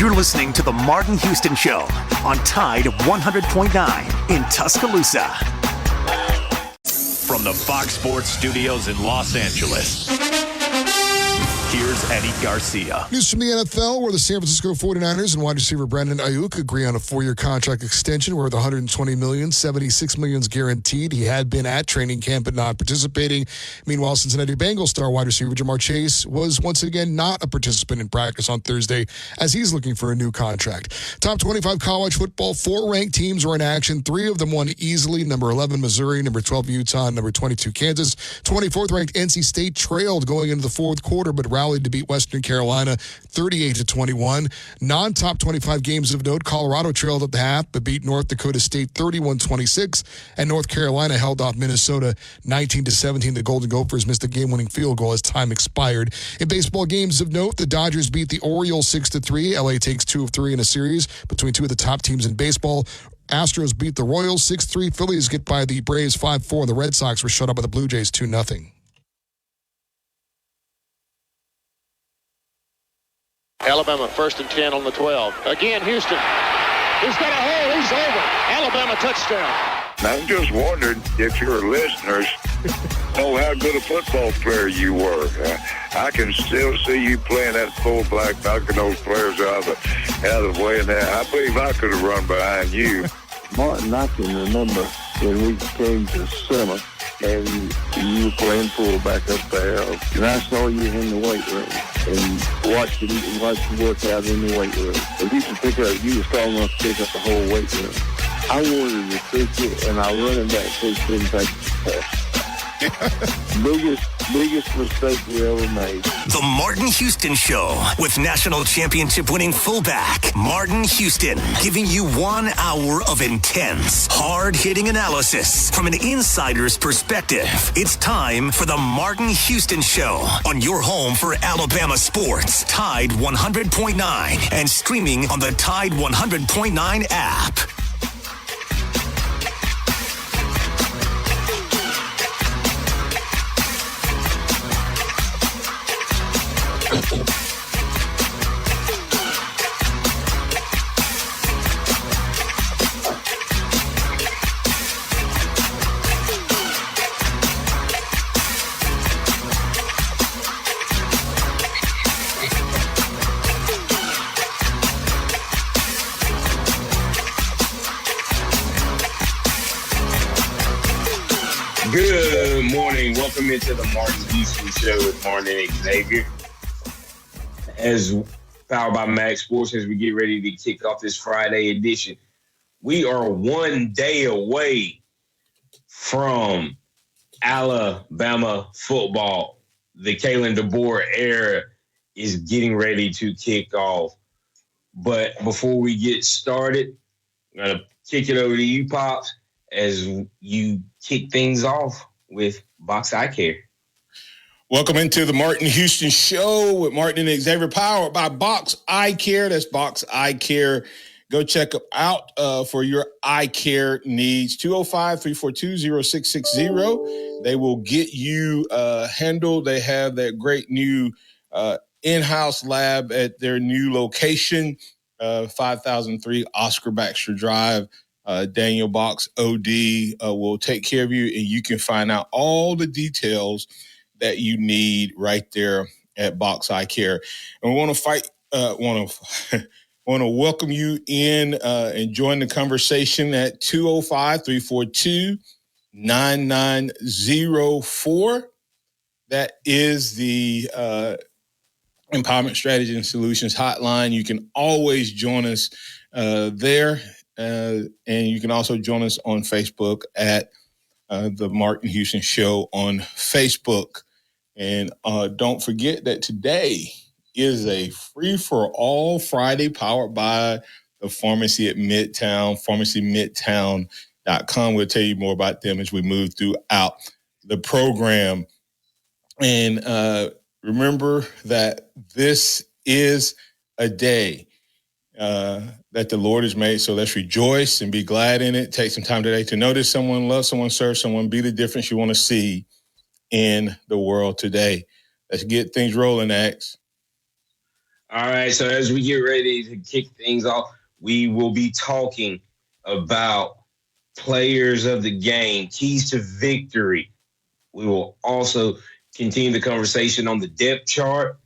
You're listening to The Martin Houston Show on Tide 100.9 in Tuscaloosa. From the Fox Sports Studios in Los Angeles, here's Eddie Garcia. News from the NFL, where the San Francisco 49ers and wide receiver Brandon Ayuk agree on a 4-year contract extension worth $120 million, $76 million guaranteed. He had been at training camp but not participating. Meanwhile, Cincinnati Bengals star wide receiver Jamar Chase was once again not a participant in practice on Thursday as he's looking for a new contract. Top 25 college football, 4 ranked teams were in action. 3 of them won easily. Number 11, Missouri. Number 12, Utah. Number 22, Kansas. 24th ranked NC State trailed going into the fourth quarter but rallied to beat Western Carolina 38-21. Non-top 25 games of note, Colorado trailed at the half but beat North Dakota State 31-26, and North Carolina held off Minnesota 19-17. The Golden Gophers missed a game-winning field goal as time expired. In baseball games of note, the Dodgers beat the Orioles 6-3. LA takes 2 of 3 in a series between 2 of the top teams in baseball. Astros beat the Royals 6-3. Phillies get by the Braves 5-4. The Red Sox were shut out by the Blue Jays 2-0. Alabama 1st and 10 on the 12. Again, Houston. He's got a hole. He's over. Alabama touchdown. I'm just wondering if your listeners know how good a football player you were. I can still see you playing that fullback, knocking those players out of the way. And I believe I could have run behind you. Martin, I can remember when we came to summer and you were playing fullback up there, and I saw you in the weight room and watched you work out in the weight room. And you were strong enough to pick up the whole weight room. I wanted to pick it, and our running back coach didn't take the test. biggest mistake we ever made. The Martin Houston Show with national championship winning fullback Martin Houston, giving you 1 hour of intense, hard-hitting analysis from an insider's perspective. It's time for the Martin Houston Show on your home for Alabama sports, Tide 100.9, and streaming on the Tide 100.9 app. Good morning. Welcome into the Martin Houston Show with Martin and Xavier. As powered by Max Sports, as we get ready to kick off this Friday edition, we are 1 day away from Alabama football. The Kalen DeBoer era is getting ready to kick off. But before we get started, I'm going to kick it over to you, Pops, as you kick things off with Box Eye Care. Welcome into the Martin Houston Show with Martin and Xavier, powered by Box Eye Care. That's Box Eye Care. Go check them out for your eye care needs. 205-342-0660. They will get you handled. They have that great new in-house lab at their new location, 5003 Oscar Baxter Drive. Daniel Box OD will take care of you, and you can find out all the details that you need right there at Box Eye Care. And we want to welcome you in and join the conversation at 205-342-9904. That is the Empowerment Strategy and Solutions hotline. You can always join us there. And you can also join us on Facebook at the Martin Houston Show on Facebook. And don't forget that today is a free-for-all Friday powered by the pharmacy at Midtown, pharmacymidtown.com. We'll tell you more about them as we move throughout the program. And remember that this is a day that the Lord has made. So let's rejoice and be glad in it. Take some time today to notice someone, love someone, serve someone, be the difference you want to see in the world today. Let's get things rolling, Ax. All right, so as we get ready to kick things off, we will be talking about players of the game, keys to victory. We will also continue the conversation on the depth chart,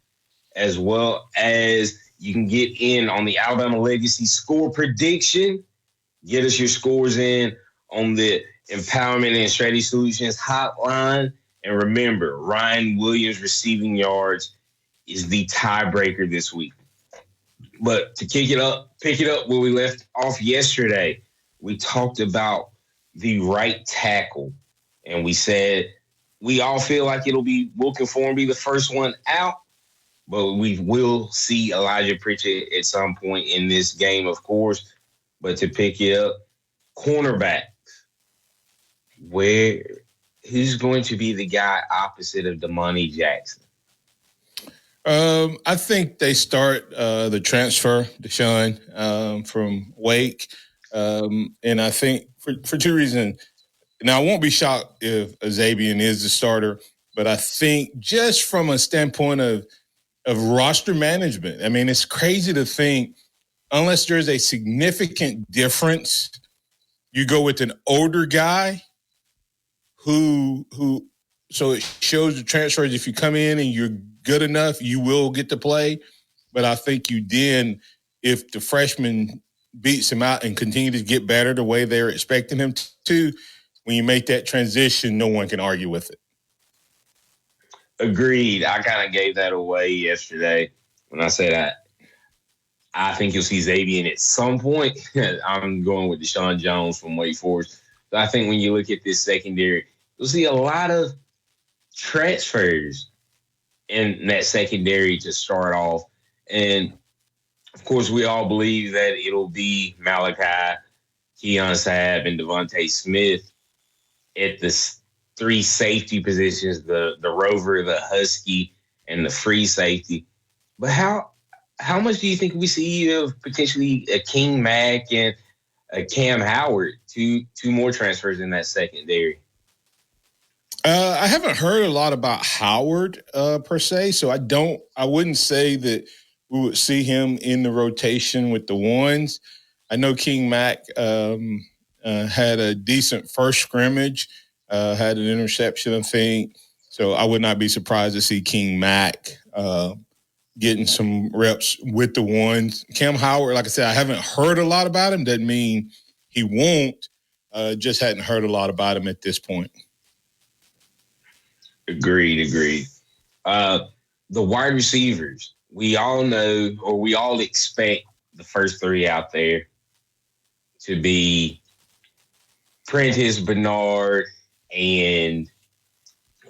as well as you can get in on the Alabama Legacy score prediction. Get us your scores in on the Empowerment and Strategy Solutions hotline. And remember, Ryan Williams receiving yards is the tiebreaker this week. But to pick it up where we left off yesterday, we talked about the right tackle. And we said we all feel like Will Conform be the first one out, but we will see Elijah Pritchett at some point in this game, of course. But to pick it up, cornerbacks, who's going to be the guy opposite of Damani Jackson? I think they start the transfer, Deshaun, from Wake. And I think for two reasons. Now, I won't be shocked if Xavier is the starter, but I think just from a standpoint of roster management, I mean, it's crazy to think unless there's a significant difference, you go with an older guy who so it shows the transfers. If you come in and you're good enough, you will get to play. But I think if the freshman beats him out and continue to get better the way they're expecting him to, when you make that transition, no one can argue with it. Agreed. I kind of gave that away yesterday when I said I think you'll see Xavier at some point. I'm going with Deshaun Jones from Wake Forest. But I think when you look at this secondary, you'll see a lot of transfers in that secondary to start off. And, of course, we all believe that it'll be Malachi, Keon Sabb, and Devontae Smith at the three safety positions, the Rover, the Husky, and the free safety. But how much do you think we see of potentially a King Mack and a Cam Howard, two more transfers in that secondary? I haven't heard a lot about Howard per se, so I wouldn't say that we would see him in the rotation with the ones. I know King Mack had a decent first scrimmage, had an interception, I think. So I would not be surprised to see King Mack getting some reps with the ones. Cam Howard, like I said, I haven't heard a lot about him. Doesn't mean he won't. Just hadn't heard a lot about him at this point. Agreed. The wide receivers, we all know, or we all expect the first three out there to be Prentice, Bernard, and,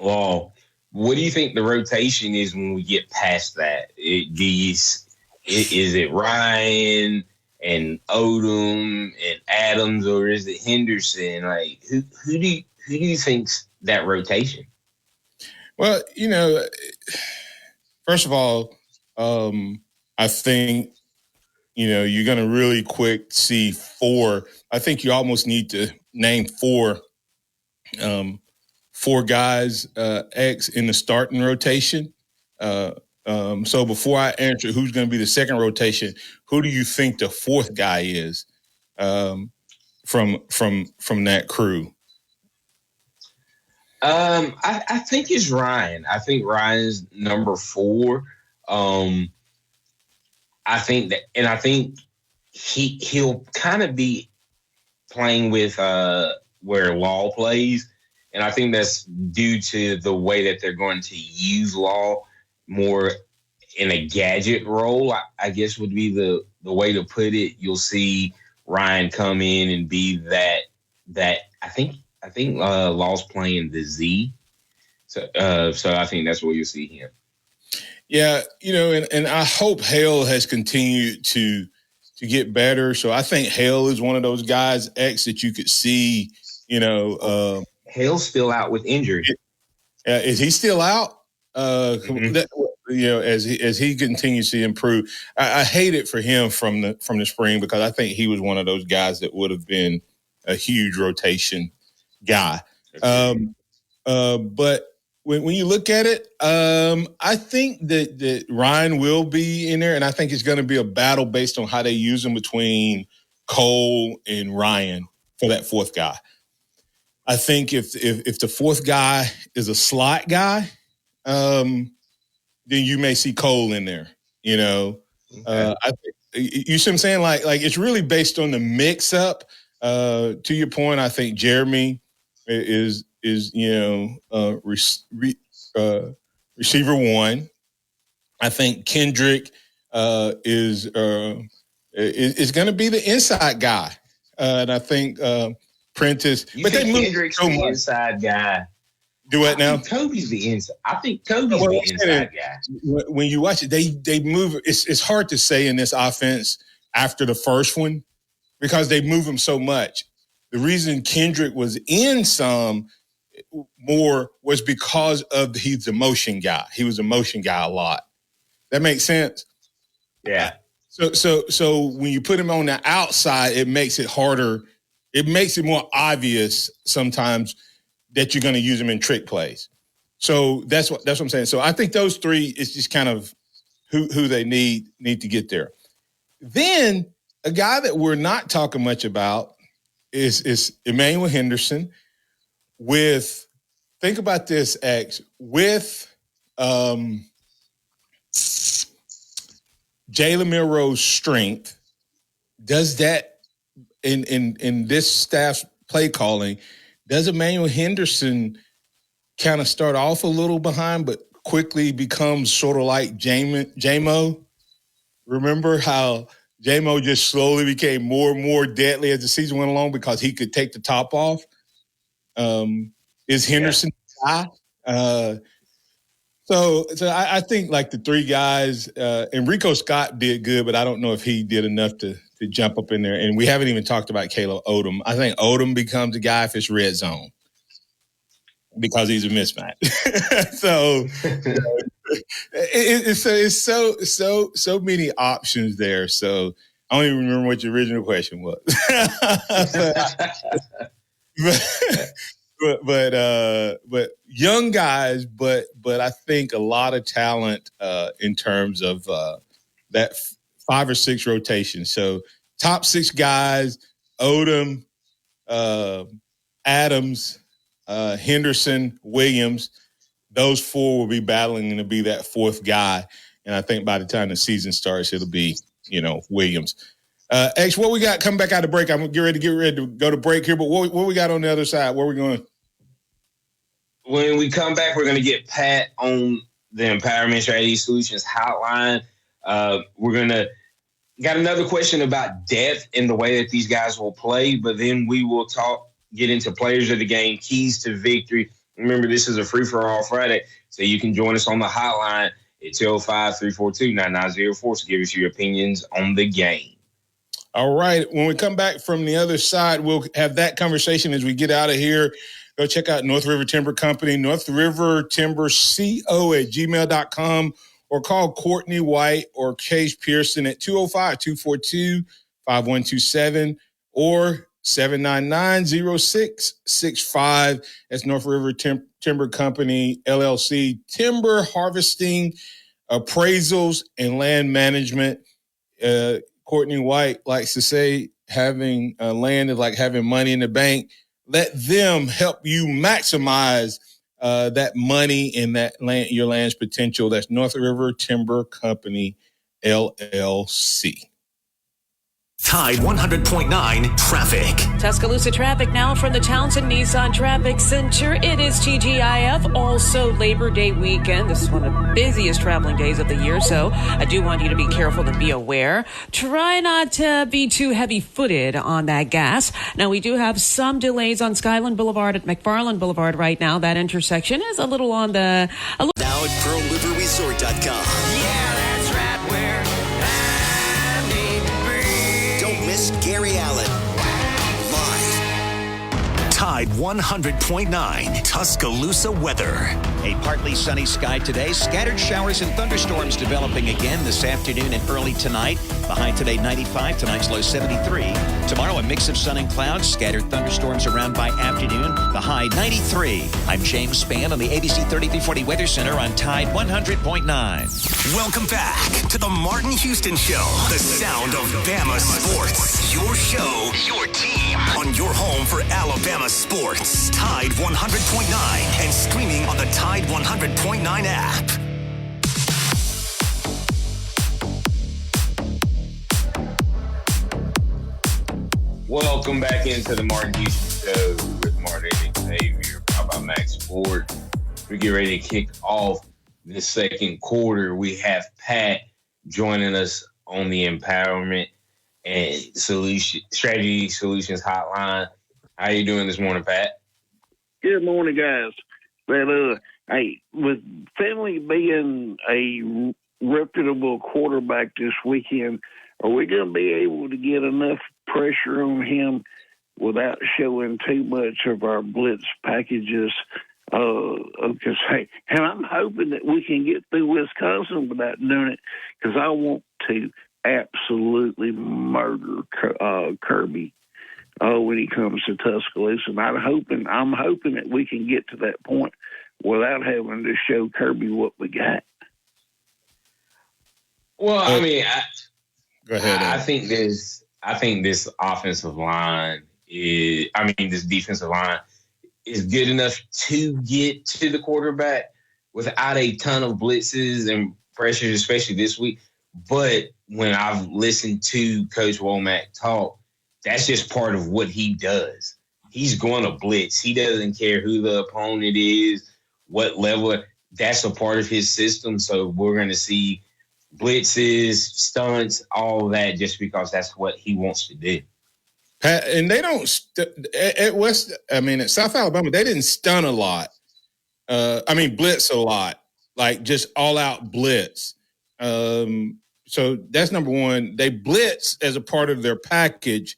well, what do you think the rotation is when we get past that? Is it Ryan and Odom and Adams, or is it Henderson? Like, who do you think's that rotation? Well, first of all, I think, you're going to really quick see four. I think you almost need to name four guys, X in the starting rotation. So before I answer who's going to be the second rotation, who do you think the fourth guy is from that crew? I think it's Ryan. I think Ryan's number 4. I think he'll kind of be playing with where Law plays, and I think that's due to the way that they're going to use Law more in a gadget role, I guess would be the way to put it. You'll see Ryan come in and be that I think Law's playing the Z. So I think that's where you'll see him. Yeah, and I hope Hale has continued to get better. So I think Hale is one of those guys, X, that you could see, Hale's still out with injury. Is he still out? As he continues to improve. I hate it for him from the spring, because I think he was one of those guys that would have been a huge rotation guy. But when you look at it, I think that Ryan will be in there, and I think it's going to be a battle based on how they use him between Cole and Ryan for that fourth guy. I think if the fourth guy is a slot guy, then you may see Cole in there. You know, you see what I'm saying? Like it's really based on the mix up. To your point, I think Jeremy is receiver one. I think Kendrick is going to be the inside guy, and I think Prentice. But they move Kendrick's so the much. Inside guy. Do what now? Kobe's the inside. I think Kobe's the inside guy. When you watch it, they move. It's hard to say in this offense after the first one because they move him so much. The reason Kendrick was in some more was because he's a motion guy. He was a motion guy a lot. That makes sense. Yeah. So when you put him on the outside, it makes it harder. It makes it more obvious sometimes that you're going to use him in trick plays. So that's what I'm saying. So I think those three is just kind of who they need to get there. Then a guy that we're not talking much about is Emmanuel Henderson with, think about this, X, with Jalen Milroe's strength. Does that in this staff's play calling, does Emmanuel Henderson kind of start off a little behind, but quickly becomes sort of like J-Mo? Remember how J-Mo just slowly became more and more deadly as the season went along because he could take the top off? Is Henderson the guy? So I think like the three guys, Enrico Scott did good, but I don't know if he did enough to jump up in there. And we haven't even talked about Caleb Odom. I think Odom becomes a guy if it's red zone because he's a mismatch. So it's so many options there. So I don't even remember what your original question was. But young guys, but I think a lot of talent in terms of that 5 or 6 rotations. So top 6 guys: Odom, Adams, Henderson, Williams. Those 4 will be battling to be that 4th guy. And I think by the time the season starts, it'll be Williams. X, what we got coming back out of break? I'm getting ready to go to break here, but what we got on the other side? Where are we going? When we come back, we're going to get Pat on the Empowerment Strategy Solutions hotline. We're got another question about depth in the way that these guys will play, but then we will get into players of the game, keys to victory. Remember, this is a free-for-all Friday, so you can join us on the hotline at 205-342-9904 to give us your opinions on the game. All right. When we come back from the other side, we'll have that conversation as we get out of here. Go check out North River Timber Company, northrivertimberco@gmail.com, or call Courtney White or Case Pearson at 205-242-5127 or 799-0665. That's North River Timber Company, LLC, timber harvesting, appraisals, and land management. Courtney White likes to say having land is like having money in the bank. Let them help you maximize that money and that land, your land's potential. That's North River Timber Company, LLC. Tide 100.9 traffic. Tuscaloosa traffic now from the Townsend Nissan Traffic Center. It is TGIF, also Labor Day weekend. This is one of the busiest traveling days of the year, so I do want you to be careful and be aware. Try not to be too heavy-footed on that gas. Now, we do have some delays on Skyland Boulevard at McFarland Boulevard right now. That intersection is a little on the... Now at PearlRiverResort.com. Yeah, that's right where Gary Allen. Live. Tide 100.9 Tuscaloosa weather. A partly sunny sky today. Scattered showers and thunderstorms developing again this afternoon and early tonight. The high today 95, tonight's low 73. Tomorrow a mix of sun and clouds. Scattered thunderstorms around by afternoon. The high 93. I'm James Spann on the ABC 3340 Weather Center on Tide 100.9. Welcome back to the Martin Houston Show. The sound of Bama sports. Your show, your team. On your home for Alabama sports. Tide 100.9 and streaming on the Tide 100.9 app. Welcome back into the Martin Houston Show with Martin and Xavier, powered by Max Sports. We get ready to kick off the second quarter. We have Pat joining us on the Empowerment and Strategy Solutions Hotline. How you doing this morning, Pat? Good morning, guys. Well, hey, with Finley being a reputable quarterback this weekend, are we going to be able to get enough pressure on him without showing too much of our blitz packages? Because, hey, and I'm hoping that we can get through Wisconsin without doing it, because I want to absolutely murder Kirby when he comes to Tuscaloosa. And I'm hoping that we can get to that point without having to show Kirby what we got. Well, I mean, go ahead. I think this offensive line this defensive line is good enough to get to the quarterback without a ton of blitzes and pressures, especially this week. But when I've listened to Coach Womack talk, that's just part of what he does. He's going to blitz. He doesn't care who the opponent is, what level. That's a part of his system. So we're going to see blitzes, stunts, all of that, just because that's what he wants to do. And they don't at South Alabama, they didn't stun a lot. Blitz a lot, like just all out blitz. So that's number one. They blitz as a part of their package,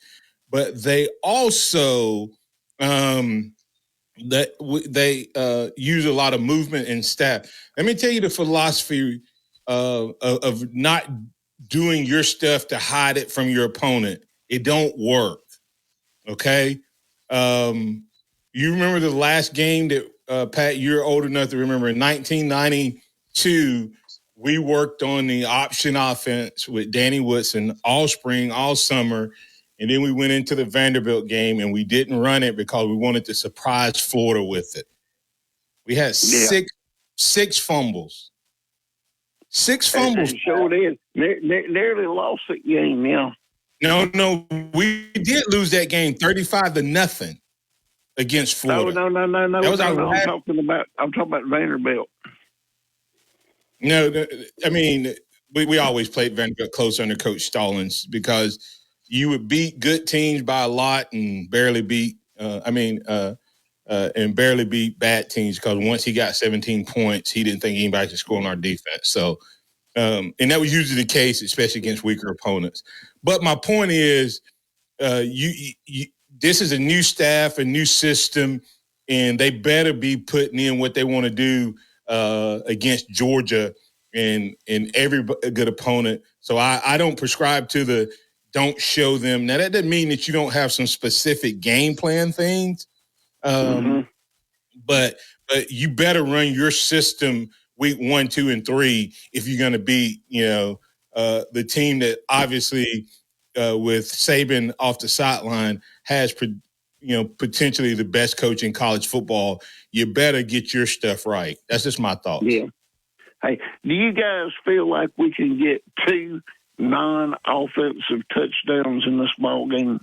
but they also use a lot of movement and staff. Let me tell you the philosophy of not doing your stuff to hide it from your opponent. It don't work. Okay. You remember the last game that Pat, you're old enough to remember, in 1992, we worked on the option offense with Danny Woodson all spring, all summer. And then we went into the Vanderbilt game and we didn't run it because we wanted to surprise Florida with it. We had six fumbles. 6 fumbles. Sure did. Nearly lost that game, yeah. No, we did lose that game 35-0 against Florida. No. That was I'm talking about Vanderbilt. No, we always played Vanderbilt close under Coach Stallings because you would beat good teams by a lot and barely beat bad teams, because once he got 17 points, he didn't think anybody could score on our defense. So, and that was usually the case, especially against weaker opponents. But my point is, this is a new staff, a new system, and they better be putting in what they want to do against Georgia and every good opponent. So I don't prescribe to don't show them. Now, that doesn't mean that you don't have some specific game plan things, but you better run your system week 1, 2, and 3 if you're going to beat, the team that obviously with Saban off the sideline has, potentially the best coach in college football. You better get your stuff right. That's just my thoughts. Yeah. Hey, do you guys feel like we can get 2 non-offensive touchdowns in this ball game?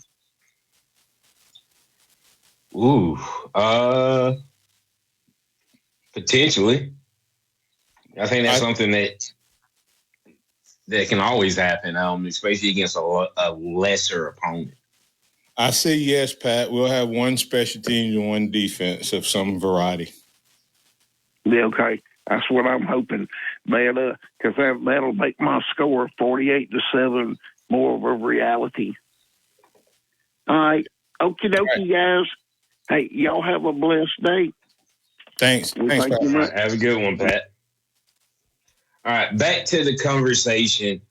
Ooh, potentially. I think that's something that can always happen, especially against a lesser opponent. I say yes, Pat. We'll have 1 special teams and 1 defense of some variety. Yeah, okay. That's what I'm hoping. Because that'll make my score 48-7 more of a reality. All right. Okie dokie, guys. Hey, y'all have a blessed day. Thanks. Thanks, thank you, Pat. Matt. Have a good one, Pat. All right, back to the conversation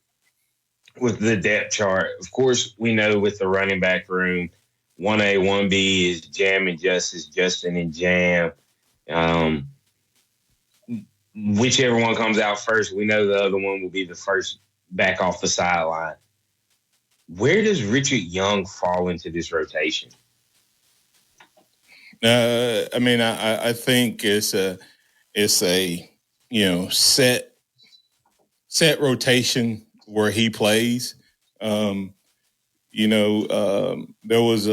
with the depth chart. Of course, we know with the running back room, 1A, 1B is Jam and Justice, Justin and Jam. Whichever one comes out first, we know the other one will be the first back off the sideline. Where does Richard Young fall into this rotation? I think it's a set rotation where he plays. There was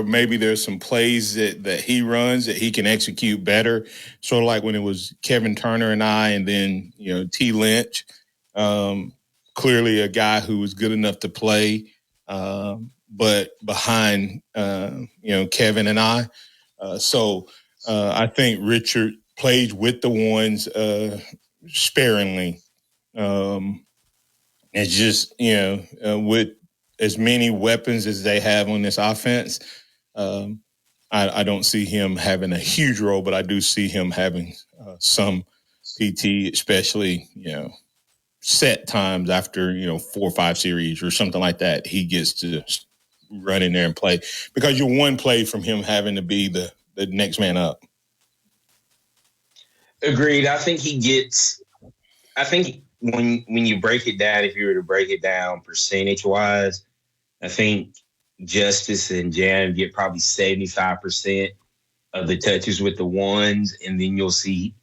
maybe there's some plays that he runs that he can execute better. Sort of like when it was Kevin Turner and I, and then, T. Lynch, clearly a guy who was good enough to play, but behind, Kevin and I. I think Richard plays with the ones sparingly. It's just, with as many weapons as they have on this offense, I don't see him having a huge role, but I do see him having some PT, especially, set times after, 4 or 5 series or something like that. He gets to run in there and play because you're one play from him having to be the next man up. Agreed. I think when you break it down, if you were to break it down percentage-wise, I think Justice and Jam get probably 75% of the touches with the ones, and then you'll see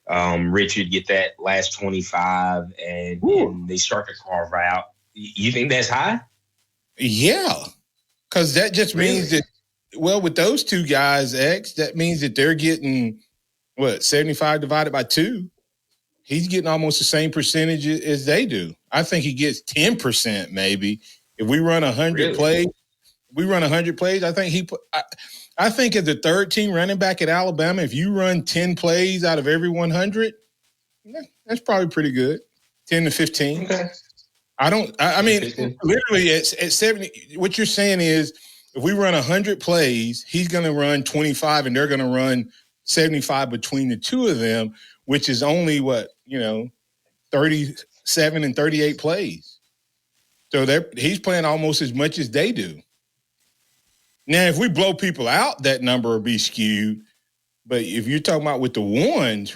Richard get that last 25, and they start to carve out. You think that's high? Yeah, because that just means that, with those two guys, X, that means that they're getting, 75 divided by 2? He's getting almost the same percentage as they do. I think he gets 10% maybe. If we run 100 plays, I think I think as the third team running back at Alabama, if you run 10 plays out of every 100, that's probably pretty good. 10 to 15. Okay. Literally at 70, what you're saying is if we run 100 plays, he's going to run 25 and they're going to run 75 between the two of them, which is only 37 and 38 plays. So he's playing almost as much as they do. Now, if we blow people out, that number will be skewed. But if you're talking about with the ones,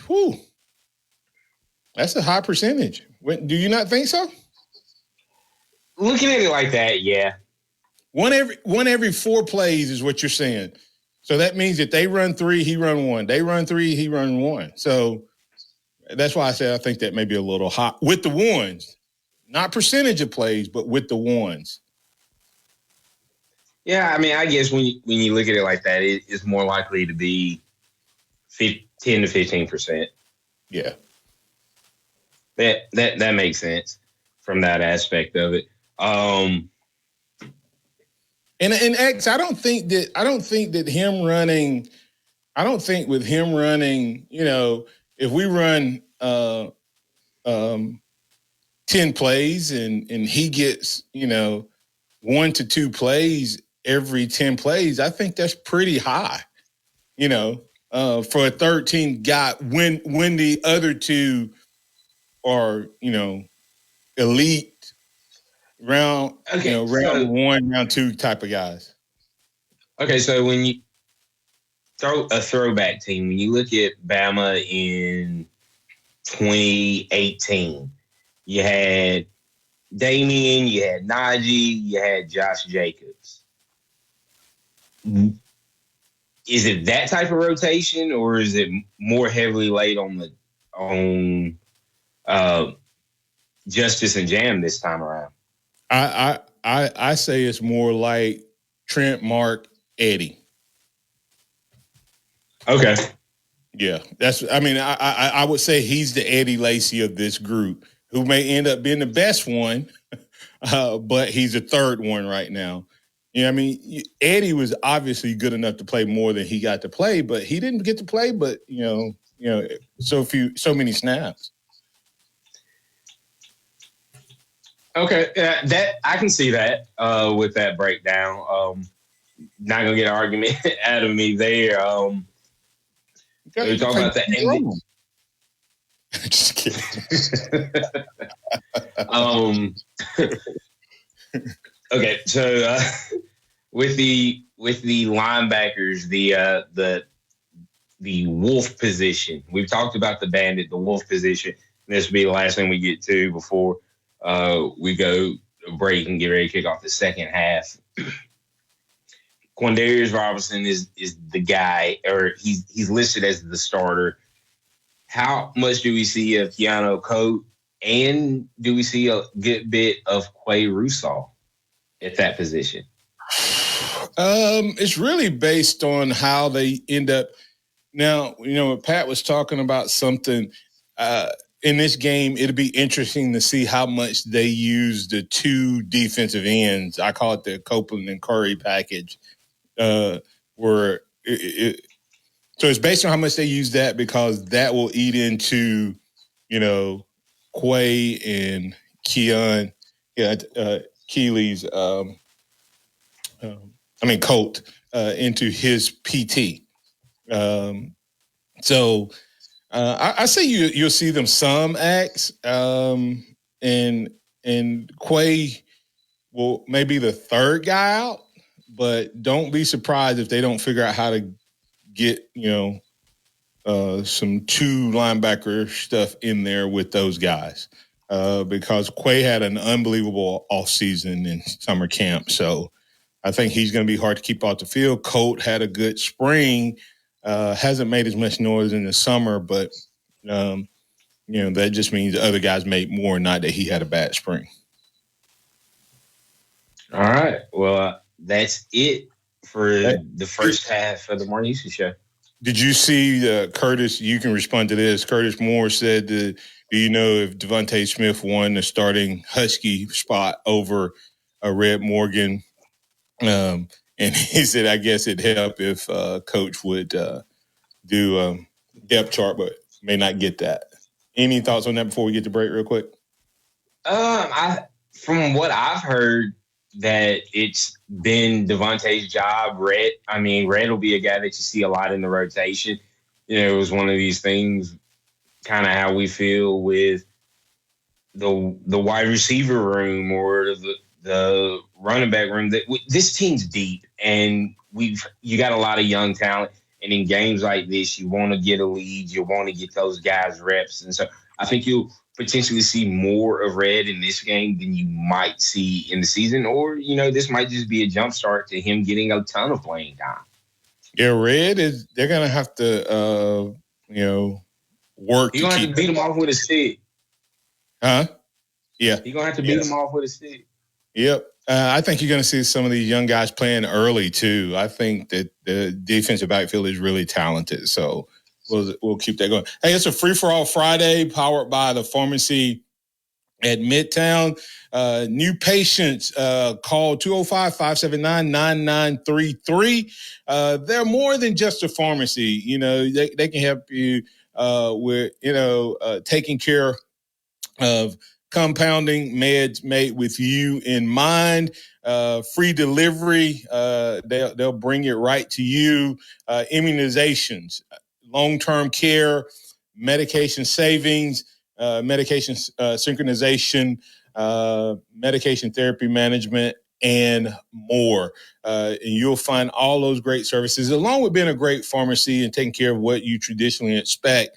that's a high percentage. Do you not think so? Looking at it like that, yeah. One every 4 plays is what you're saying. So that means that they run 3, he run 1. They run 3, he run 1. So that's why I said I think that may be a little high with the ones. Not percentage of plays, but with the ones. Yeah, I guess when you look at it like that, it's more likely to be 10 to 15%. Yeah, that makes sense from that aspect of it. And X, I don't think with him running, if we run 10 plays and he gets, 1 to 2 plays every 10 plays, I think that's pretty high, for a 13 guy when the other two are, elite round, round 1, round 2 type of guys. Okay. So when you throw a throwback team, when you look at Bama in 2018, you had Damian, you had Najee, you had Josh Jacobs. Is it that type of rotation, or is it more heavily laid on Justice and Jam this time around? I say it's more like Trent, Mark, Eddie. Okay. Yeah, I would say he's the Eddie Lacy of this group, who may end up being the best one, but he's the third one right now. Eddie was obviously good enough to play more than he got to play, but he didn't get to play, but so many snaps. Okay, that I can see that with that breakdown. Not gonna get an argument out of me there. We're talking about the NBA. Just kidding. Okay, so with the linebackers, the wolf position. We've talked about the bandit, the wolf position. This will be the last thing we get to before we go break and get ready to kick off the second half. Quandarius Robinson is the guy, or he's listed as the starter. How much do we see of Keanu Coate, and do we see a good bit of Quay Russaw at that position? It's really based on how they end up. Now, Pat was talking about something in this game. It'll be interesting to see how much they use the two defensive ends. I call it the Copeland and Curry package. So it's based on how much they use that, because that will eat into, Quay and Keely's, Colt into his PT. So I say you'll see them some acts, and Quay will maybe the third guy out, but don't be surprised if they don't figure out how to get, some two linebacker stuff in there with those guys, because Quay had an unbelievable offseason in summer camp. So I think he's going to be hard to keep off the field. Colt had a good spring, hasn't made as much noise in the summer, but, that just means the other guys made more, not that he had a bad spring. All right. Well, that's it for the first half of the Martin Houston Show. Did you see Curtis? You can respond to this. Curtis Moore said, do you know if Devontae Smith won the starting Husky spot over Red Morgan? And he said, I guess it'd help if Coach would do a depth chart, but may not get that. Any thoughts on that before we get to break real quick? From what I've heard, that it's been Devontae's job. Red will be a guy that you see a lot in the rotation. It was one of these things, kind of how we feel with the wide receiver room or the running back room. That this team's deep, and you got a lot of young talent. And in games like this, you want to get a lead. You want to get those guys reps. And so I think you'll potentially see more of Red in this game than you might see in the season. Or, this might just be a jump start to him getting a ton of playing time. Yeah, Red they're going to have to, work. You're going to have to beat him off with a stick. Huh? Yeah. You're going to have to beat him off with a stick. Yep. I think you're going to see some of these young guys playing early, too. I think that the defensive backfield is really talented. So we'll keep that going. Hey, it's a free-for-all Friday powered by the pharmacy at Midtown. New patients, call 205-579-9933. They're more than just a pharmacy. They can help you with, taking care of compounding meds made with you in mind. Free delivery. They'll bring it right to you. Immunizations, long-term care, medication savings, medication synchronization, medication therapy management, and more. And you'll find all those great services, along with being a great pharmacy and taking care of what you traditionally expect.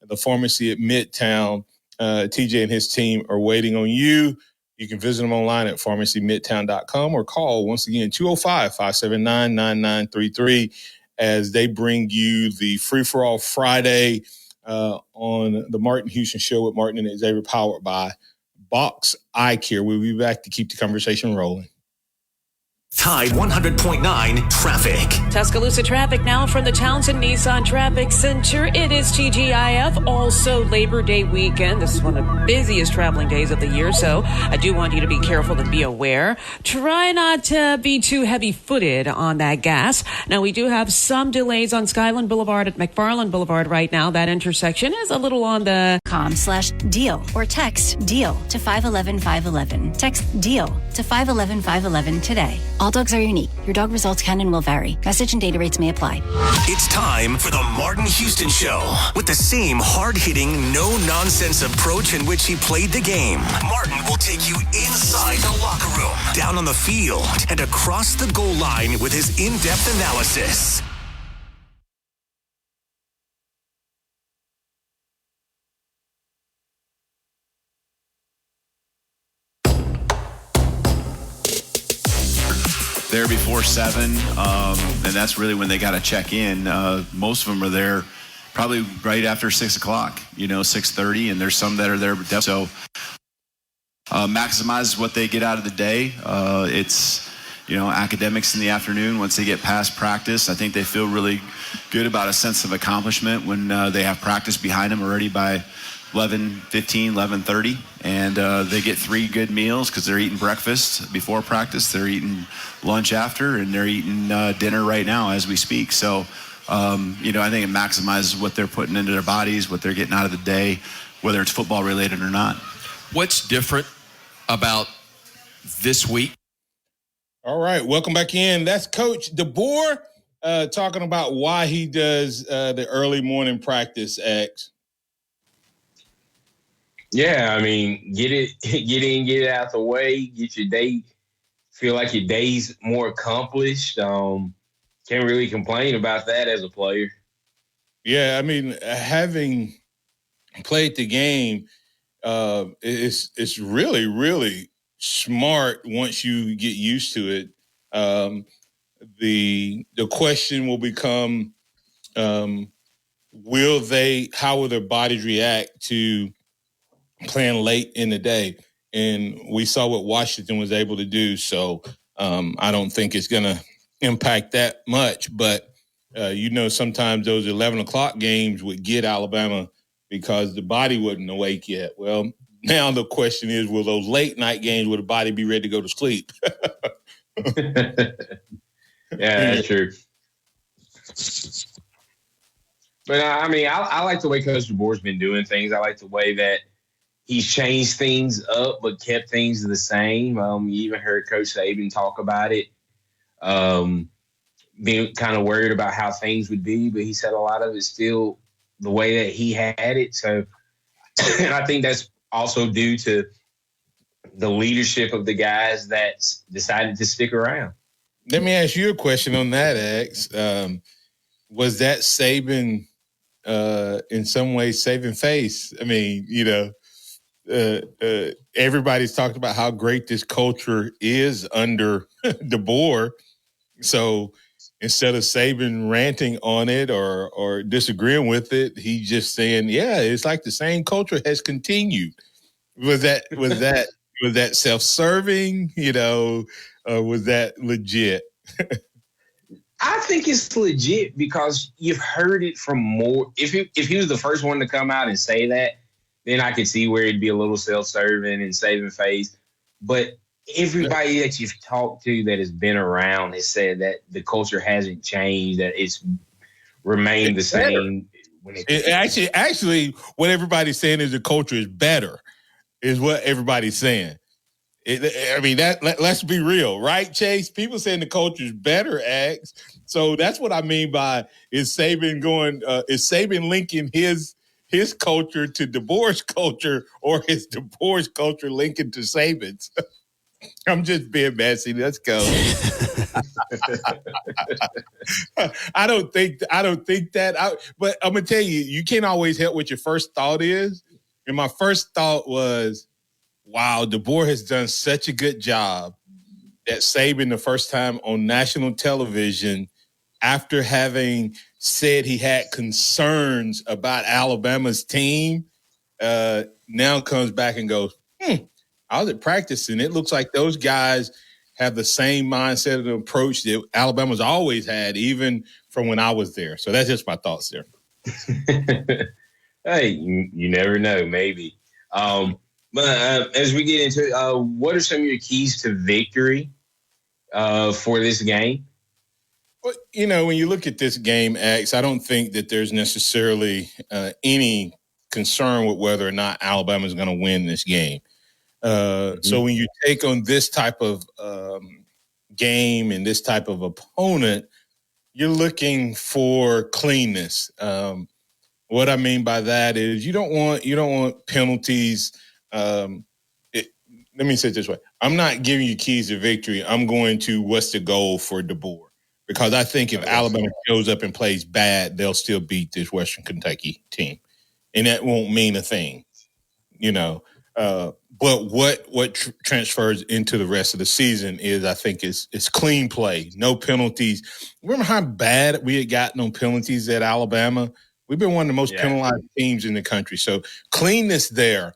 The pharmacy at Midtown, TJ and his team are waiting on you. You can visit them online at pharmacymidtown.com or call, once again, 205-579-9933 as they bring you the Free-for-All Friday on the Martin Houston Show with Martin and Xavier, powered by Box Eye Care. We'll be back to keep the conversation rolling. Tide 100.9 traffic. Tuscaloosa traffic now from the Townsend Nissan Traffic Center. It is TGIF, also Labor Day weekend. This is one of the busiest traveling days of the year, so I do want you to be careful and be aware. Try not to be too heavy-footed on that gas. Now, we do have some delays on Skyland Boulevard at McFarland Boulevard right now. That intersection is a little on the .com/deal or text DEAL to 511-511. Text DEAL to 511-511 today. All dogs are unique. Your dog results can and will vary. Message and data rates may apply. It's time for the Martin Houston Show. With the same hard-hitting, no-nonsense approach in which he played the game, Martin will take you inside the locker room, down on the field, and across the goal line with his in-depth analysis. There before 7, and that's really when they got to check in. Most of them are there probably right after 6 o'clock, 6:30, and there's some that are there. So maximize what they get out of the day. It's, academics in the afternoon. Once they get past practice, I think they feel really good about a sense of accomplishment when they have practice behind them already by 11:15, 11:30, and they get 3 good meals because they're eating breakfast before practice, they're eating lunch after, and they're eating dinner right now as we speak. So, I think it maximizes what they're putting into their bodies, what they're getting out of the day, whether it's football related or not. What's different about this week? All right, welcome back in. That's Coach DeBoer talking about why he does the early morning practice, X. Yeah, I mean, get in, get it out the way, get your day, feel like your day's more accomplished. Can't really complain about that as a player. Yeah, I mean, having played the game, it's really, really smart once you get used to it. The question will become, how will their bodies react to playing late in the day? And we saw what Washington was able to do. So I don't think it's going to impact that much. But, sometimes those 11 o'clock games would get Alabama because the body wasn't awake yet. Well, now the question is, will those late night games, will the body be ready to go to sleep? Yeah, that's true. But, I like the way Coach DeBoer's been doing things. I like the way that he's changed things up but kept things the same. You even heard Coach Saban talk about it, being kind of worried about how things would be, but he said a lot of it's still the way that he had it. So, and I think that's also due to the leadership of the guys that decided to stick around. Let me ask you a question on that, X. Was that Saban, in some ways, saving face? I mean, everybody's talked about how great this culture is under DeBoer. So instead of Saban ranting on it or disagreeing with it, he's just saying, yeah, it's like the same culture has continued. Was that self-serving, or was that legit? I think it's legit because you've heard it from more. If he was the first one to come out and say that, then I could see where it'd be a little self-serving and saving face. But everybody that you've talked to that has been around has said that the culture hasn't changed, that it's remained the same. Actually, what everybody's saying is the culture is better, is what everybody's saying. Let's be real, right, Chase? People saying the culture is better, X. So that's what I mean by is Saban linking his culture to DeBoer's culture, or is DeBoer's culture linking to Saban's? I'm just being messy. Let's go. I don't think that. But I'm gonna tell you, you can't always help what your first thought is. And my first thought was, wow, DeBoer has done such a good job at Saban the first time on national television, after having said he had concerns about Alabama's team, now comes back and goes, I was at practice, and it looks like those guys have the same mindset and approach that Alabama's always had, even from when I was there. So that's just my thoughts there. Hey, you never know, maybe. But as we get into what are some of your keys to victory for this game? Well, when you look at this game, X, I don't think that there's necessarily any concern with whether or not Alabama is going to win this game. So when you take on this type of game and this type of opponent, you're looking for cleanness. What I mean by that is you don't want penalties. Let me say it this way. I'm not giving you keys to victory. I'm going to what's the goal for DeBoer. Because I think if Alabama shows up and plays bad, they'll still beat this Western Kentucky team. And that won't mean a thing, But what transfers into the rest of the season is, I think, is clean play, no penalties. Remember how bad we had gotten on penalties at Alabama? We've been one of the most penalized teams in the country. So cleanness there.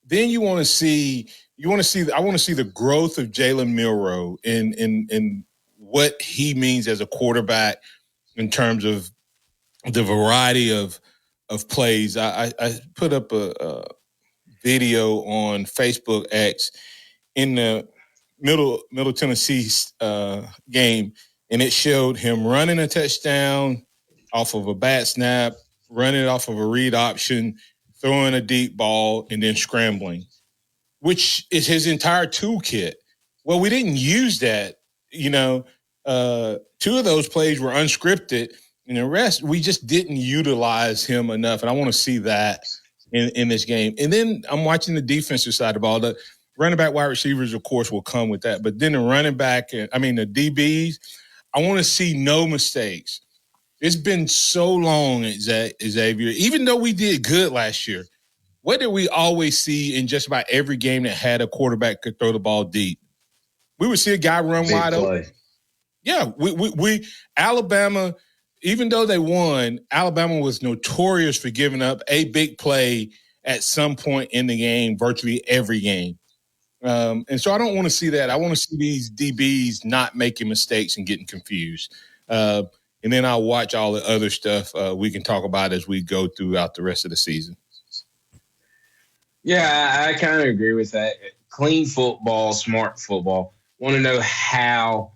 Then I want to see the growth of Jalen Milroe in what he means as a quarterback in terms of the variety of plays. I put up a video on Facebook X in the Middle Tennessee game, and it showed him running a touchdown off of a bad snap, running it off of a read option, throwing a deep ball, and then scrambling, which is his entire toolkit. Well, we didn't use that. 2 of those plays were unscripted, and the rest we just didn't utilize him enough. And I want to see that in this game. And then I'm watching the defensive side of the ball. The running back, wide receivers, of course, will come with that. But then the running back, the DBs, I want to see no mistakes. It's been so long, Xavier. Even though we did good last year, what did we always see in just about every game that had a quarterback could throw the ball deep? We would see a guy run wide open. Yeah, we Alabama, even though they won, Alabama was notorious for giving up a big play at some point in the game, virtually every game. And so I don't want to see that. I want to see these DBs not making mistakes and getting confused. And then I'll watch all the other stuff we can talk about as we go throughout the rest of the season. Yeah, I kind of agree with that. Clean football, smart football. Want to know how,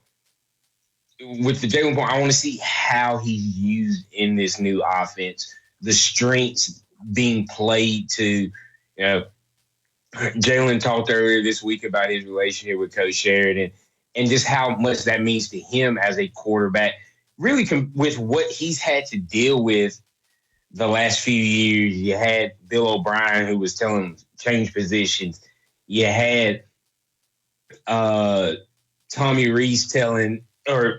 with the Jalen point, I want to see how he's used in this new offense. The strengths being played to, Jalen talked earlier this week about his relationship with Coach Sheridan and just how much that means to him as a quarterback. Really, with what he's had to deal with the last few years, you had Bill O'Brien who was telling him change positions. You had Tommy Rees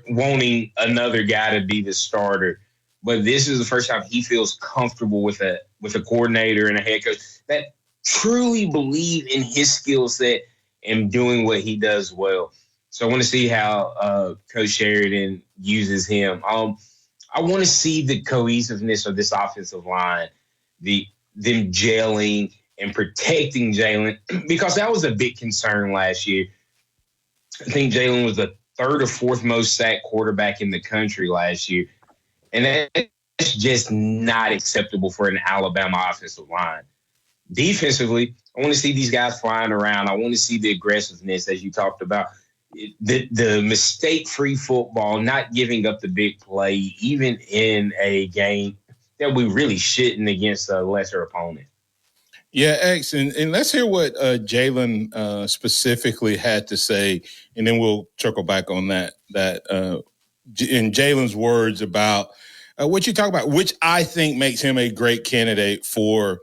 wanting another guy to be the starter. But this is the first time he feels comfortable with a coordinator and a head coach that truly believe in his skill set and doing what he does well. So I want to see how Coach Sheridan uses him. I want to see the cohesiveness of this offensive line, them gelling and protecting Jalen, because that was a big concern last year. I think Jalen was the 3rd or 4th most sacked quarterback in the country last year. And that's just not acceptable for an Alabama offensive line. Defensively, I want to see these guys flying around. I want to see the aggressiveness, as you talked about. The mistake-free football, not giving up the big play, even in a game that we really shouldn't against a lesser opponent. Yeah, X, and let's hear what Jalen specifically had to say, and then we'll circle back on that in Jalen's words about what you talk about, which I think makes him a great candidate for,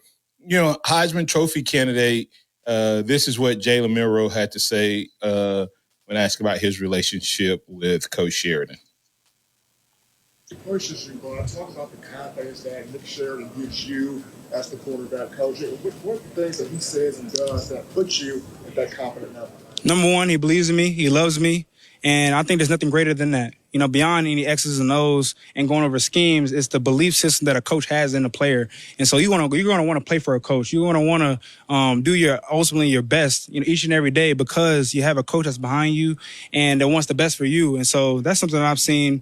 Heisman Trophy candidate. This is what Jalen Milroe had to say when asked about his relationship with Coach Sheridan. First, you're going to talk about the confidence that Nick Sheridan gives you as the quarterback coach. What are the things that he says and does that puts you at that confident level? Number one, he believes in me. He loves me. And I think there's nothing greater than that. Beyond any X's and O's and going over schemes, it's the belief system that a coach has in a player. And so you're going to want to play for a coach. You're going to want to do ultimately your best, each and every day, because you have a coach that's behind you and that wants the best for you. And so that's something I've seen,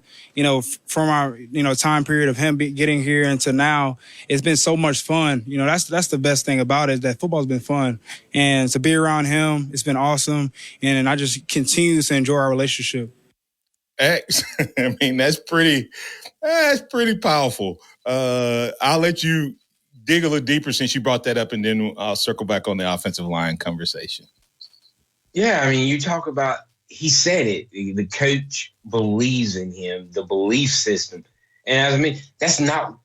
from our, time period of him getting here until now. It's been so much fun. That's the best thing about it, that football's been fun. And to be around him, it's been awesome. And I just continue to enjoy our relationship. X, I mean, that's pretty powerful. I'll let you dig a little deeper since you brought that up, and then I'll circle back on the offensive line conversation. Yeah, I mean, you talk about he said it. The coach believes in him, the belief system. And I mean,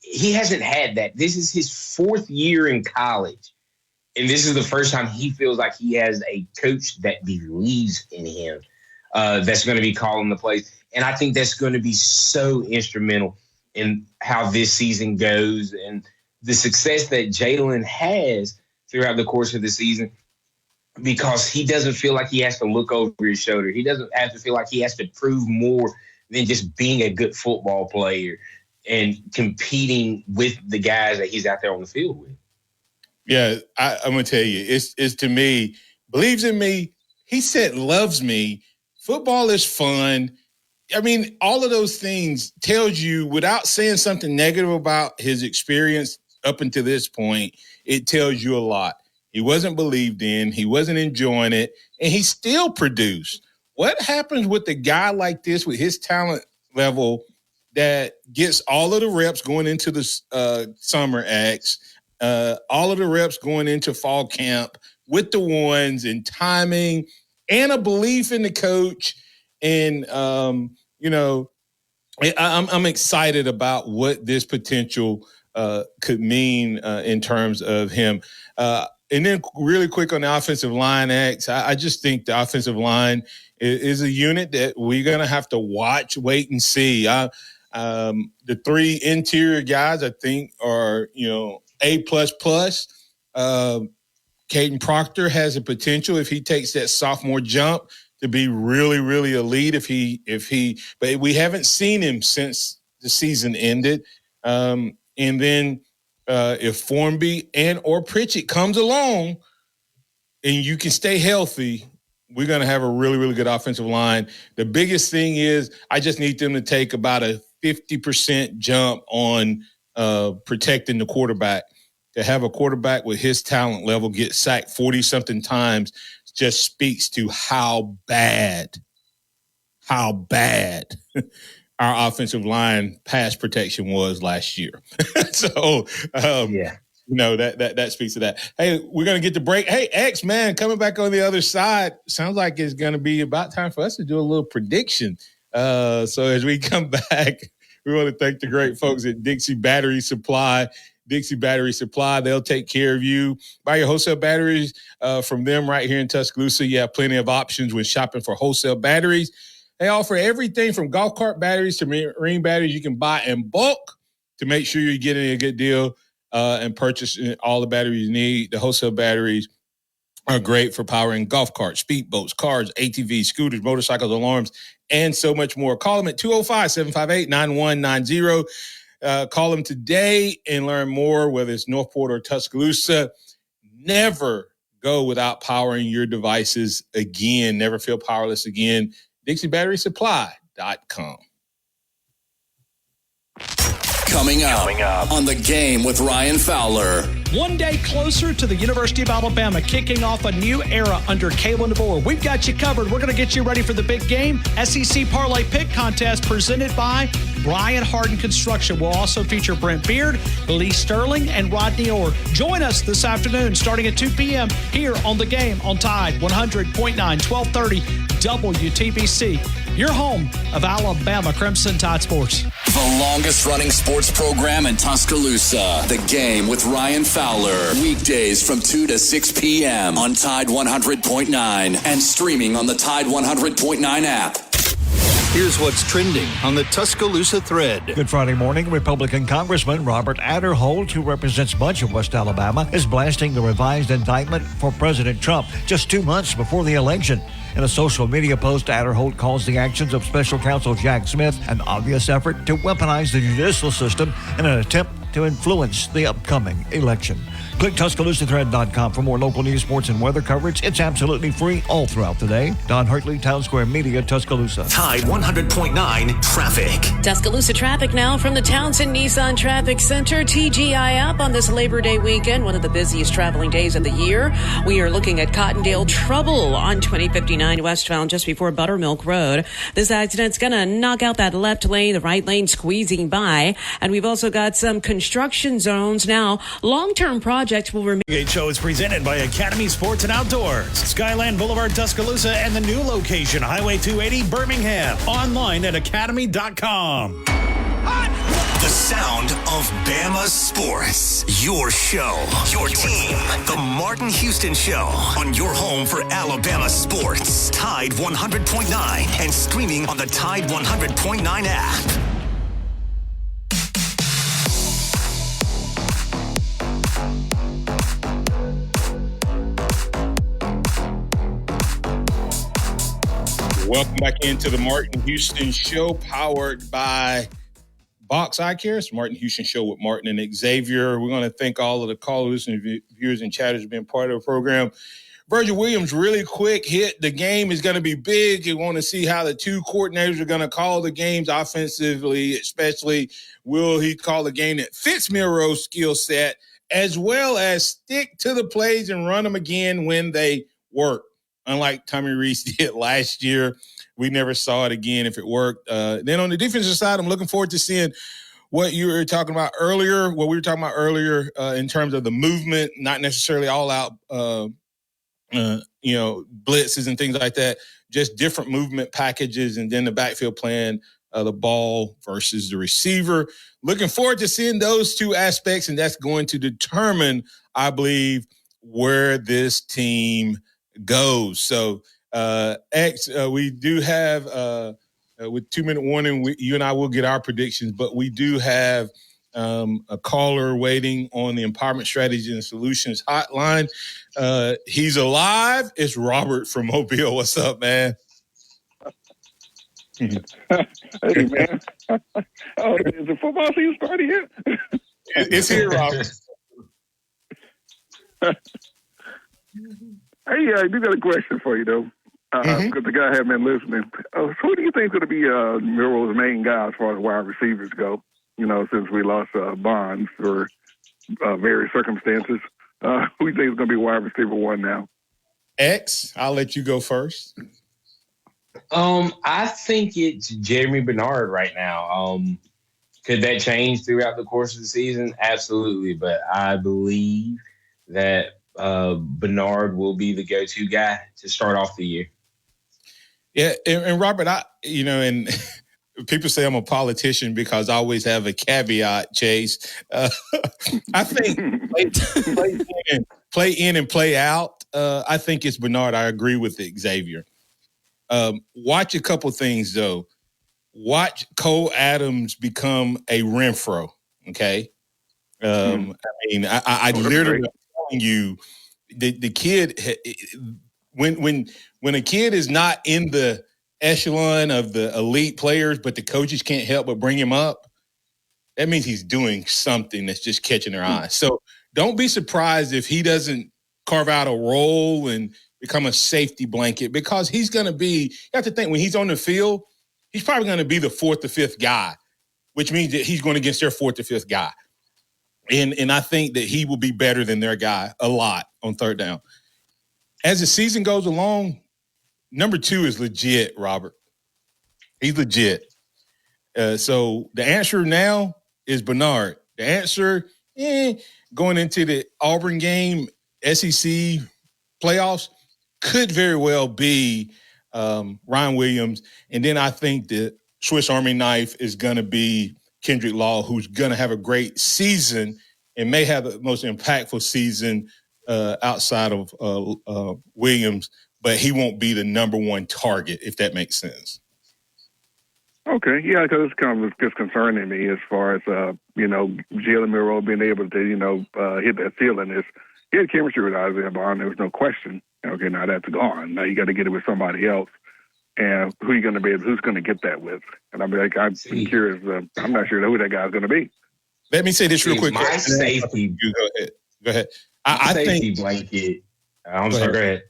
he hasn't had that. This is his 4th year in college. And this is the first time he feels like he has a coach that believes in him, that's going to be calling the plays. And I think that's going to be so instrumental in how this season goes and the success that Jalen has throughout the course of the season, because he doesn't feel like he has to look over his shoulder. He doesn't have to feel like he has to prove more than just being a good football player and competing with the guys that he's out there on the field with. Yeah, I'm going to tell you, it's to me, believes in me. He said loves me. Football is fun. I mean, all of those things tells you, without saying something negative about his experience up until this point, it tells you a lot. He wasn't believed in. He wasn't enjoying it. And he still produced. What happens with a guy like this with his talent level that gets all of the reps going into the summer acts, all of the reps going into fall camp with the ones and timing and a belief in the coach? And, I'm excited about what this potential could mean in terms of him. And then really quick on the offensive line acts, I just think the offensive line is a unit that we're going to have to watch, wait, and see. The 3 interior guys, I think, are, A++. Caden Proctor has a potential, if he takes that sophomore jump, to be really, really elite but we haven't seen him since the season ended. And then if Formby and or Pritchett comes along and you can stay healthy, we're going to have a really, really good offensive line. The biggest thing is I just need them to take about a 50% jump on protecting the quarterback. To have a quarterback with his talent level get sacked 40-something times just speaks to how bad our offensive line pass protection was last year. So, that speaks to that. Hey, we're going to get the break. Hey, X, man, coming back on the other side, sounds like it's going to be about time for us to do a little prediction. So as we come back, we want to thank the great folks at Dixie Battery Supply. Dixie Battery Supply, they'll take care of you. Buy your wholesale batteries from them right here in Tuscaloosa. You have plenty of options when shopping for wholesale batteries. They offer everything from golf cart batteries to marine batteries you can buy in bulk to make sure you're getting a good deal and purchasing all the batteries you need. The wholesale batteries are great for powering golf carts, speedboats, cars, ATVs, scooters, motorcycles, alarms, and so much more. Call them at 205-758-9190. Call them today and learn more, whether it's Northport or Tuscaloosa. Never go without powering your devices again. Never feel powerless again. DixieBatterySupply.com. Coming up on The Game with Ryan Fowler. One day closer to the University of Alabama kicking off a new era under Kalen DeBoer. We've got you covered. We're going to get you ready for the big game. SEC Parlay Pick Contest presented by Brian Harden Construction. We'll also feature Brent Beard, Lee Sterling, and Rodney Orr. Join us this afternoon starting at 2 p.m. here on The Game on Tide 100.9, 1230 WTBC. Your home of Alabama Crimson Tide Sports. The longest running sports program in Tuscaloosa. The Game with Ryan Fowler. Weekdays from 2 to 6 p.m. on Tide 100.9 and streaming on the Tide 100.9 app. Here's what's trending on the Tuscaloosa thread. Good Friday morning. Republican Congressman Robert Aderholt, who represents much of West Alabama, is blasting the revised indictment for President Trump just 2 months before the election. In a social media post, Aderholt calls the actions of Special Counsel Jack Smith an obvious effort to weaponize the judicial system in an attempt to influence the upcoming election. Click TuscaloosaThread.com for more local news, sports, and weather coverage. It's absolutely free all throughout the day. Don Hartley, Town Square Media, Tuscaloosa. Tide 100.9 traffic. Tuscaloosa traffic now from the Townsend Nissan Traffic Center. TGI up on this Labor Day weekend, one of the busiest traveling days of the year. We are looking at Cottondale trouble on 2059 westbound just before Buttermilk Road. This accident's going to knock out that left lane, the right lane squeezing by. And we've also got some construction zones now. Long-term projects project will remain. The show is presented by Academy Sports and Outdoors, Skyland Boulevard, Tuscaloosa, and the new location, Highway 280, Birmingham. Online at academy.com. The sound of Bama sports. Your show, your team. The Martin Houston Show on your home for Alabama sports. Tide 100.9 and streaming on the Tide 100.9 app. Welcome back into the Martin Houston Show, powered by Box Eye Care. It's Martin Houston Show with Martin and Xavier. We're going to thank all of the callers and viewers and chatters being part of the program. Virgil Williams, really quick hit. The game is going to be big. You want to see how the two coordinators are going to call the games offensively, especially will he call a game that fits Milroe's skill set, as well as stick to the plays and run them again when they work. Unlike Tommy Rees did last year, we never saw it again if it worked. Then on the defensive side, I'm looking forward to seeing what you were talking about earlier, what we were talking about earlier in terms of the movement, not necessarily all out, blitzes and things like that, just different movement packages, and then the backfield playing the ball versus the receiver. Looking forward to seeing those two aspects, and that's going to determine, I believe, where this team goes. So, we do have, with 2-minute warning, you and I will get our predictions, but we do have a caller waiting on the Empowerment Strategy and Solutions hotline. He's alive. It's Robert from Mobile. What's up, man? Hey, man. Oh, is the football season started yet? It's here, Robert. Hey, I do got a question for you, though, because the guy had been listening. Who do you think is going to be Milroe's main guy as far as wide receivers go? You know, since we lost Bonds for various circumstances, who do you think is going to be wide receiver one now? X, I'll let you go first. I think it's Jeremy Bernard right now. Could that change throughout the course of the season? Absolutely, but I believe that Bernard will be the go-to guy to start off the year. Yeah, and Robert, and people say I'm a politician because I always have a caveat, Chase. I think play in and play out. I think it's Bernard. I agree with Xavier. Watch a couple things, though. Watch Cole Adams become a Renfro, okay? I literally telling you, the kid, when a kid is not in the echelon of the elite players, but the coaches can't help but bring him up, that means he's doing something that's just catching their eye. So don't be surprised if he doesn't carve out a role and become a safety blanket, because he's going to be, you have to think, when he's on the field, he's probably going to be the fourth or fifth guy, which means that he's going against their fourth or fifth guy. And I think that he will be better than their guy a lot on third down. As the season goes along, number 2 is legit, Robert. He's legit. So the answer now is Bernard. The answer, going into the Auburn game, SEC playoffs, could very well be Ryan Williams. And then I think the Swiss Army knife is going to be Kendrick Law, who's going to have a great season and may have the most impactful season outside of Williams, but he won't be the number one target, if that makes sense. Okay, yeah, because it's kind of just concerning me as far as, Jalen Milroe being able to, hit that ceiling. He had chemistry with Isaiah Bond, there was no question. Okay, now that's gone. Now you got to get it with somebody else. And who's going to get that with? And I'm curious. I'm not sure who that guy's going to be. Let me say this real quick. My safety. Go ahead. I think blanket. I'm sorry. Go ahead.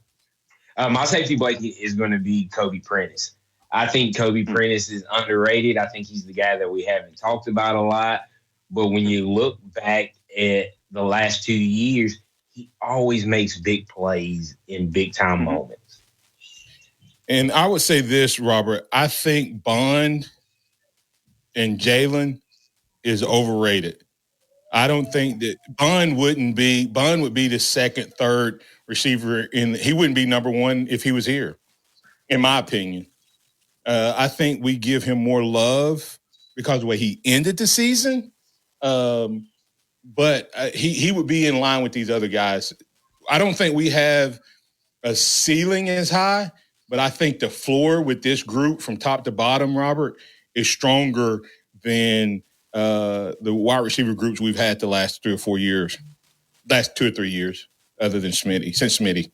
My safety blanket is going to be Kobe Prentice. I think Kobe Prentice is underrated. I think he's the guy that we haven't talked about a lot. But when you look back at the last 2 years, he always makes big plays in big-time moments. And I would say this, Robert. I think Bond and Jalen is overrated. I don't think that Bond would be the second, third receiver he wouldn't be number one if he was here, in my opinion. I think we give him more love because of the way he ended the season. But he would be in line with these other guys. I don't think we have a ceiling as high, but I think the floor with this group from top to bottom, Robert, is stronger than the wide receiver groups we've had the last 3 or 4 years, last 2 or 3 years, other than since Smitty.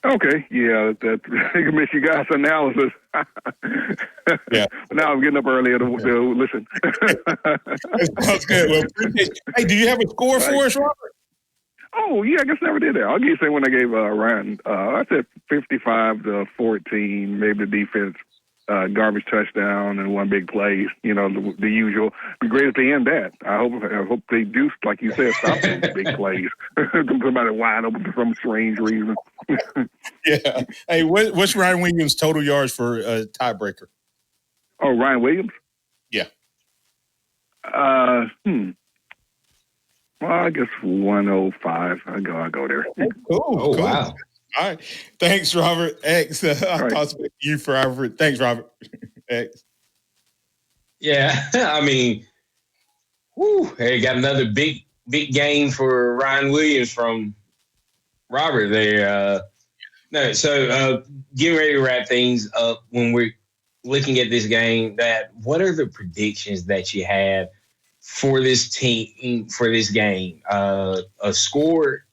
Okay, yeah, that I miss you guys' analysis. Yeah. But now I'm getting up earlier to listen. Sounds good. Well, hey, do you have a score for us, Robert? Oh, yeah, I guess I never did that. I'll give you the same one I gave Ryan. I said 55-14, maybe the defense. Garbage touchdown and one big play, the usual. Be great if they end that. I hope they do, like you said, stop those big plays. Somebody wide open for some strange reason. Yeah. Hey, what's Ryan Williams' total yards for a tiebreaker? Oh, Ryan Williams? Yeah. Well, I guess 105. I'll go there. Cool. Wow. All right. Thanks, Robert X. I'll toss it to you for Robert. Thanks, Robert X. Yeah, I mean, hey, got another big game for Ryan Williams from Robert there. Getting ready to wrap things up when we're looking at this game, what are the predictions that you have for this team, for this game? A score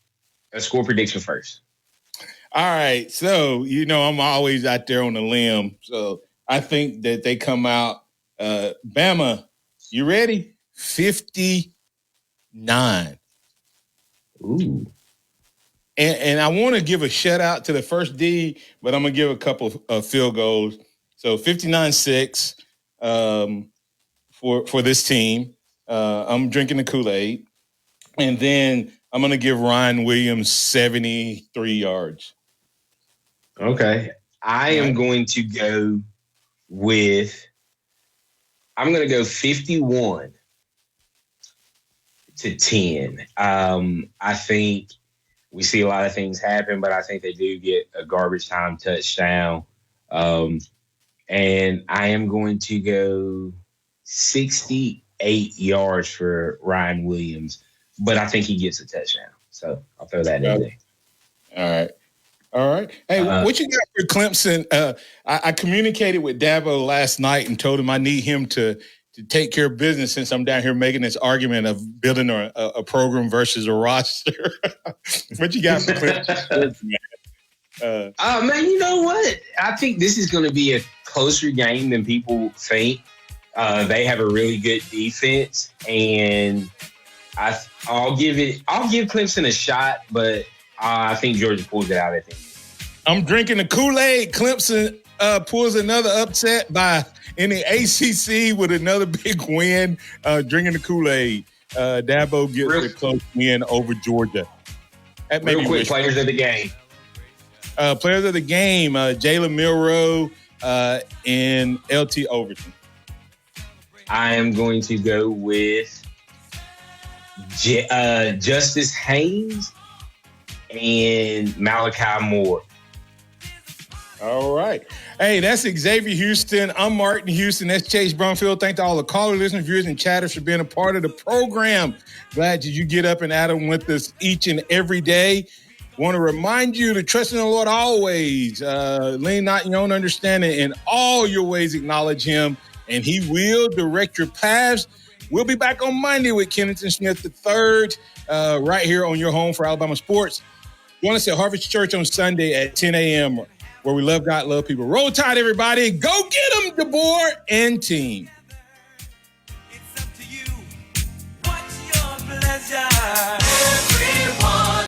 prediction first. All right. So, I'm always out there on the limb. So I think that they come out. Bama, you ready? 59. Ooh. And I want to give a shout out to the first D, but I'm going to give a couple of field goals. So 59-6 for this team. I'm drinking the Kool-Aid. And then I'm going to give Ryan Williams 73 yards. Okay. I am going to go 51-10. I think we see a lot of things happen, but I think they do get a garbage time touchdown. And I am going to go 68 yards for Ryan Williams, but I think he gets a touchdown. So I'll throw that in there. All right. Hey, what you got for Clemson? I communicated with Dabo last night and told him I need him to take care of business since I'm down here making this argument of building a program versus a roster. What you got for Clemson? Man, you know what? I think this is going to be a closer game than people think. They have a really good defense, and I'll give Clemson a shot, but I think Georgia pulls it out at the end. I'm drinking the Kool-Aid. Clemson pulls another upset in the ACC with another big win. Drinking the Kool-Aid. Dabo gets a close win over Georgia. Real quick, players of the game. Players of the game, Jalen Milroe and LT Overton. I am going to go with Justice Haynes and Malachi Moore. All right. Hey, that's Xavier Houston. I'm Martin Houston. That's Chase Brumfield. Thank to all the callers, listeners, viewers, and chatters for being a part of the program. Glad you get up and at them with us each and every day. Want to remind you to trust in the Lord always. Lean not in your own understanding. In all your ways, acknowledge him, and he will direct your paths. We'll be back on Monday with Kennington Smith III, right here on your home for Alabama sports. Join us at Harvest Church on Sunday at 10 a.m., where we love God, love people. Roll Tide, everybody. Go get them, DeBoer and team. It's up to you. What's your pleasure?